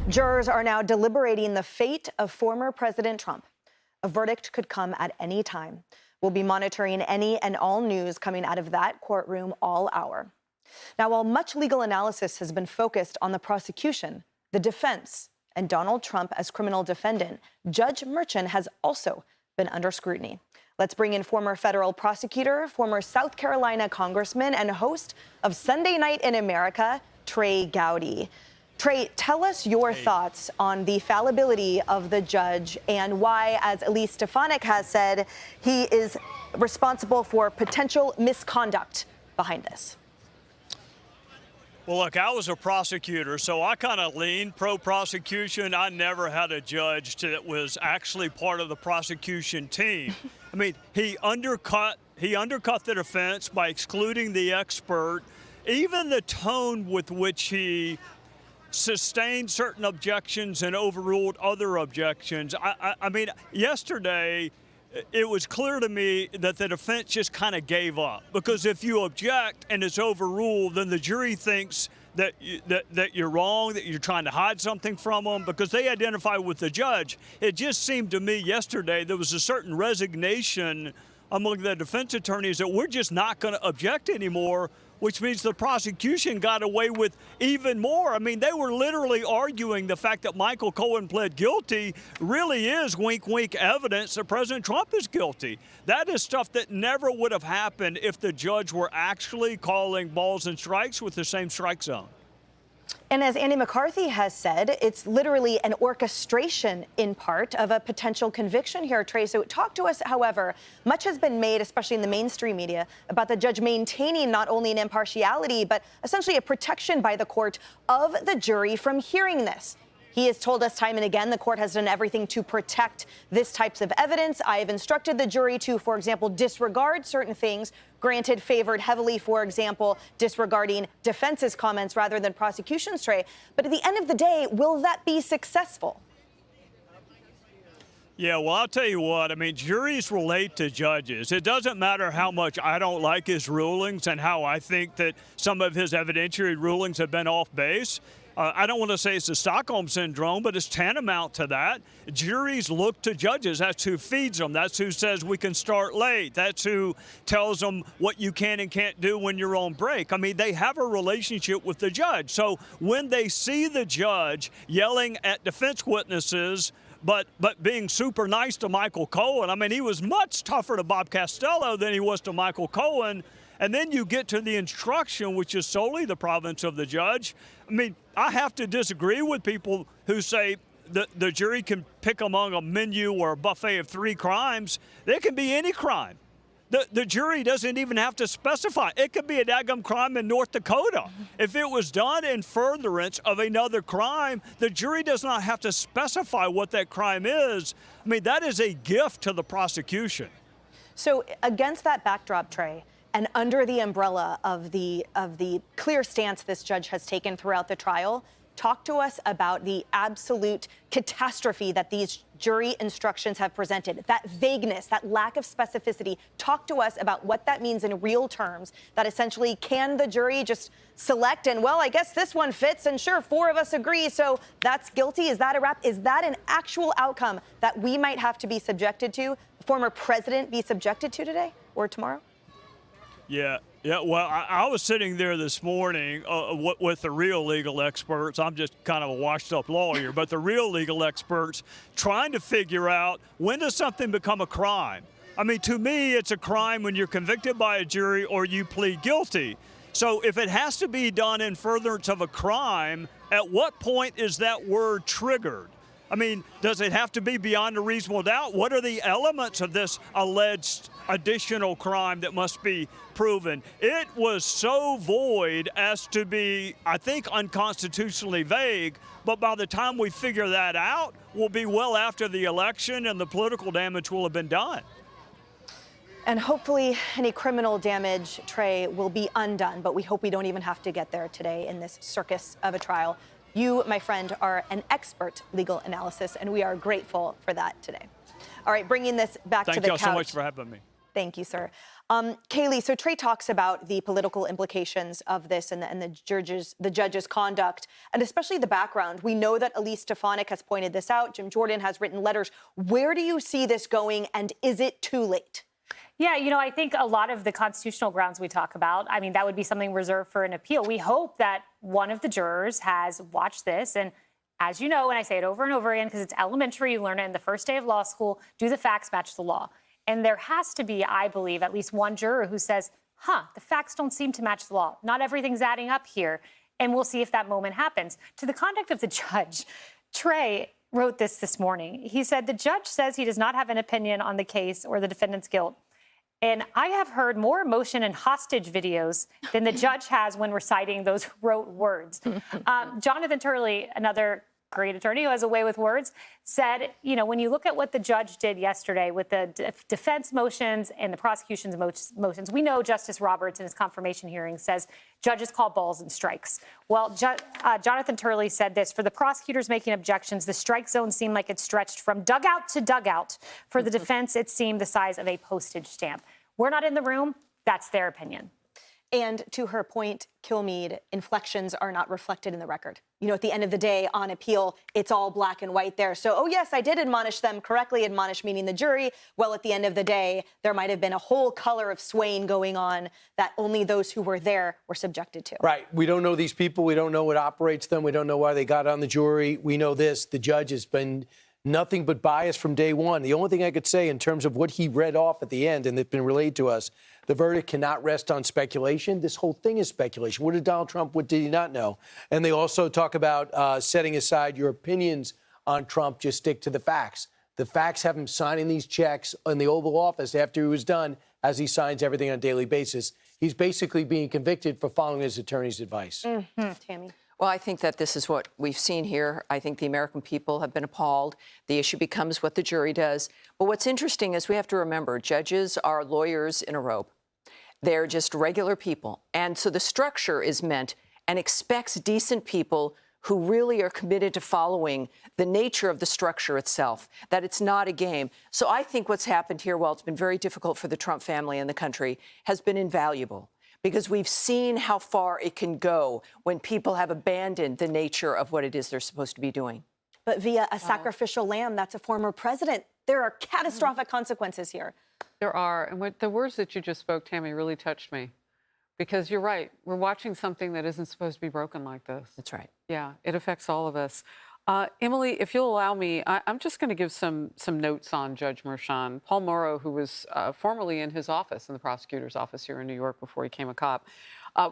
Jurors are now deliberating the fate of former President Trump. A verdict could come at any time. We'll be monitoring any and all news coming out of that courtroom all hour. Now, while much legal analysis has been focused on the prosecution, the defense, and Donald Trump as criminal defendant, Judge Merchan has also been under scrutiny. Let's bring in former federal prosecutor, former South Carolina congressman, and host of Sunday Night in America, Trey Gowdy. Trey, tell us your thoughts on the fallibility of the judge and why, as Elise Stefanik has said, he is responsible for potential misconduct behind this. Well, look, I was a prosecutor, so I kind of lean pro-prosecution. I never had a judge that was actually part of the prosecution team. I mean, he undercut the defense by excluding the expert. Even the tone with which he sustained certain objections and overruled other objections. I mean, yesterday, it was clear to me that the defense just kind of gave up, because if you object and it's overruled, then the jury thinks that you're wrong, that you're trying to hide something from them, because they identify with the judge. It just seemed to me yesterday there was a certain resignation among the defense attorneys that we're just not going to object anymore, which means the prosecution got away with even more. I mean, they were literally arguing the fact that Michael Cohen pled guilty really is wink, wink evidence that President Trump is guilty. That is stuff that never would have happened if the judge were actually calling balls and strikes with the same strike zone. And as Andy McCarthy has said, it's literally an orchestration, in part, of a potential conviction here, Trey. So talk to us, however, much has been made, especially in the mainstream media, about the judge maintaining not only an impartiality, but essentially a protection by the court of the jury from hearing this. He has told us time and again the court has done everything to protect this types of evidence. I have instructed the jury to, for example, disregard certain things, granted favored heavily, for example, disregarding defense's comments rather than prosecution's, Trey. But at the end of the day, will that be successful? Yeah, well, I'll tell you what, I mean, juries relate to judges. It doesn't matter how much I don't like his rulings and how I think that some of his evidentiary rulings have been off base. I don't want to say it's the Stockholm Syndrome, but it's tantamount to that. Juries look to judges. That's who feeds them. That's who says we can start late. That's who tells them what you can and can't do when you're on break. I mean, they have a relationship with the judge. So when they see the judge yelling at defense witnesses, but being super nice to Michael Cohen, I mean, he was much tougher to Bob Costello than he was to Michael Cohen. And then you get to the instruction, which is solely the province of the judge. I mean, I have to disagree with people who say the jury can pick among a menu or a buffet of 3 crimes. There can be any crime. The jury doesn't even have to specify. It could be a daggum crime in North Dakota. If it was done in furtherance of another crime, the jury does not have to specify what that crime is. I mean, that is a gift to the prosecution. So against that backdrop, Trey, and under the umbrella of the clear stance this judge has taken throughout the trial, talk to us about the absolute catastrophe that these jury instructions have presented, that vagueness, that lack of specificity. Talk to us about what that means in real terms, that essentially can the jury just select and, well, I guess this one fits, and sure, 4 of us agree, so that's guilty. Is that a wrap? Is that an actual outcome that we might have to be subjected to, the former president be subjected to today or tomorrow? Yeah. Well, I was sitting there this morning with the real legal experts. I'm just kind of a washed-up lawyer, but the real legal experts trying to figure out, when does something become a crime? I mean, to me, it's a crime when you're convicted by a jury or you plead guilty. So if it has to be done in furtherance of a crime, at what point is that word triggered? I mean, does it have to be beyond a reasonable doubt? What are the elements of this alleged additional crime that must be proven? It was so void as to be, I think, unconstitutionally vague. But by the time we figure that out, we'll be well after the election and the political damage will have been done. And hopefully any criminal damage, Trey, will be undone. But we hope we don't even have to get there today in this circus of a trial. You, my friend, are an expert legal analysis, and we are grateful for that today. All right, bringing this back to the couch. Thank you so much for having me. Thank you, sir. Kaylee, so Trey talks about the political implications of this and the judge's conduct, and especially the background. We know that Elise Stefanik has pointed this out. Jim Jordan has written letters. Where do you see this going, and is it too late? Yeah, I think a lot of the constitutional grounds we talk about, I mean, that would be something reserved for an appeal. We hope that one of the jurors has watched this. And as you know, and I say it over and over again, because it's elementary, you learn it in the first day of law school, do the facts match the law? And there has to be, I believe, at least one juror who says, the facts don't seem to match the law. Not everything's adding up here. And we'll see if that moment happens. To the conduct of the judge, Trey wrote this morning. He said, the judge says he does not have an opinion on the case or the defendant's guilt. And I have heard more emotion in hostage videos than the judge has when reciting those rote words. Jonathan Turley, another great attorney who has a way with words, said, when you look at what the judge did yesterday with the defense motions and the prosecution's motions, we know Justice Roberts in his confirmation hearing says judges call balls and strikes. Well, Jonathan Turley said this: for the prosecutors making objections, the strike zone seemed like it stretched from dugout to dugout. For the defense, it seemed the size of a postage stamp. We're not in the room. That's their opinion. And to her point, Kilmeade, inflections are not reflected in the record. At the end of the day, on appeal, it's all black and white there. So, yes, I did admonish them correctly, admonish meaning the jury. Well, at the end of the day, there might have been a whole color of swaying going on that only those who were there were subjected to. Right. We don't know these people. We don't know what operates them. We don't know why they got on the jury. We know this. The judge has been nothing but bias from day one. The only thing I could say in terms of what he read off at the end, and it's been relayed to us, the verdict cannot rest on speculation. This whole thing is speculation. What did Donald Trump, what did he not know? And they also talk about setting aside your opinions on Trump, just stick to the facts. The facts have him signing these checks in the Oval Office after he was done, as he signs everything on a daily basis. He's basically being convicted for following his attorney's advice. Tammy. Well, I think that this is what we've seen here. I think the American people have been appalled. The issue becomes what the jury does. But what's interesting is we have to remember, judges are lawyers in a robe. They're just regular people. And so the structure is meant and expects decent people who really are committed to following the nature of the structure itself, that it's not a game. So I think what's happened here, while it's been very difficult for the Trump family and the country, has been invaluable. Because we've seen how far it can go when people have abandoned the nature of what it is they're supposed to be doing. But via a sacrificial lamb, that's a former president. There are catastrophic consequences here. There are. And the words that you just spoke, Tammy, really touched me. Because you're right. We're watching something that isn't supposed to be broken like this. That's right. Yeah, it affects all of us. Emily, if you'll allow me, I'm just going to give some notes on Judge Merchan. Paul Morrow, who was formerly in his office, in the prosecutor's office here in New York before he became a cop,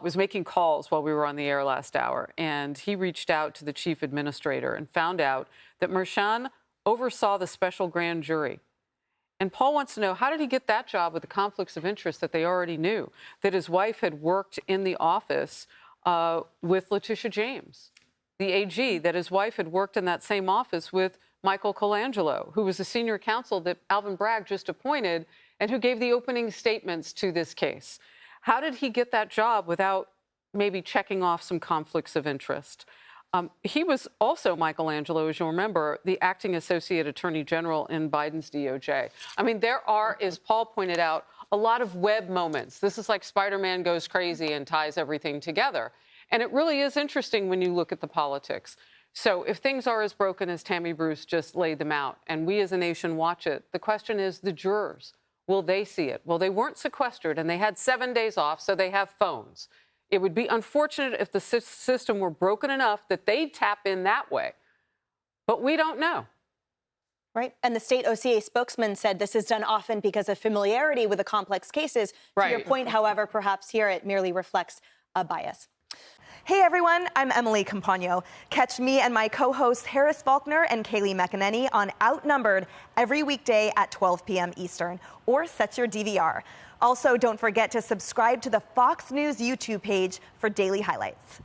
was making calls while we were on the air last hour. And he reached out to the chief administrator and found out that Merchan oversaw the special grand jury. And Paul wants to know, how did he get that job with the conflicts of interest that they already knew? That his wife had worked in the office with Letitia James, the AG, that his wife had worked in that same office with Michael Colangelo, who was the senior counsel that Alvin Bragg just appointed and who gave the opening statements to this case. How did he get that job without maybe checking off some conflicts of interest? He was also, Michelangelo, as you'll remember, the acting associate attorney general in Biden's DOJ. I mean, there are, as Paul pointed out, a lot of web moments. This is like Spider-Man goes crazy and ties everything together. And it really is interesting when you look at the politics. So if things are as broken as Tammy Bruce just laid them out, and we as a nation watch it, the question is the jurors. Will they see it? Well, they weren't sequestered, and they had 7 days off, so they have phones. It would be unfortunate if the system were broken enough that they'd tap in that way. But we don't know. Right. And the state OCA spokesman said this is done often because of familiarity with the complex cases. Right. To your point, however, perhaps here it merely reflects a bias. Hey, everyone, I'm Emily Compagno. Catch me and my co-hosts Harris Faulkner and Kaylee McEnany on Outnumbered every weekday at 12 p.m. Eastern, or set your DVR. Also, don't forget to subscribe to the Fox News YouTube page for daily highlights.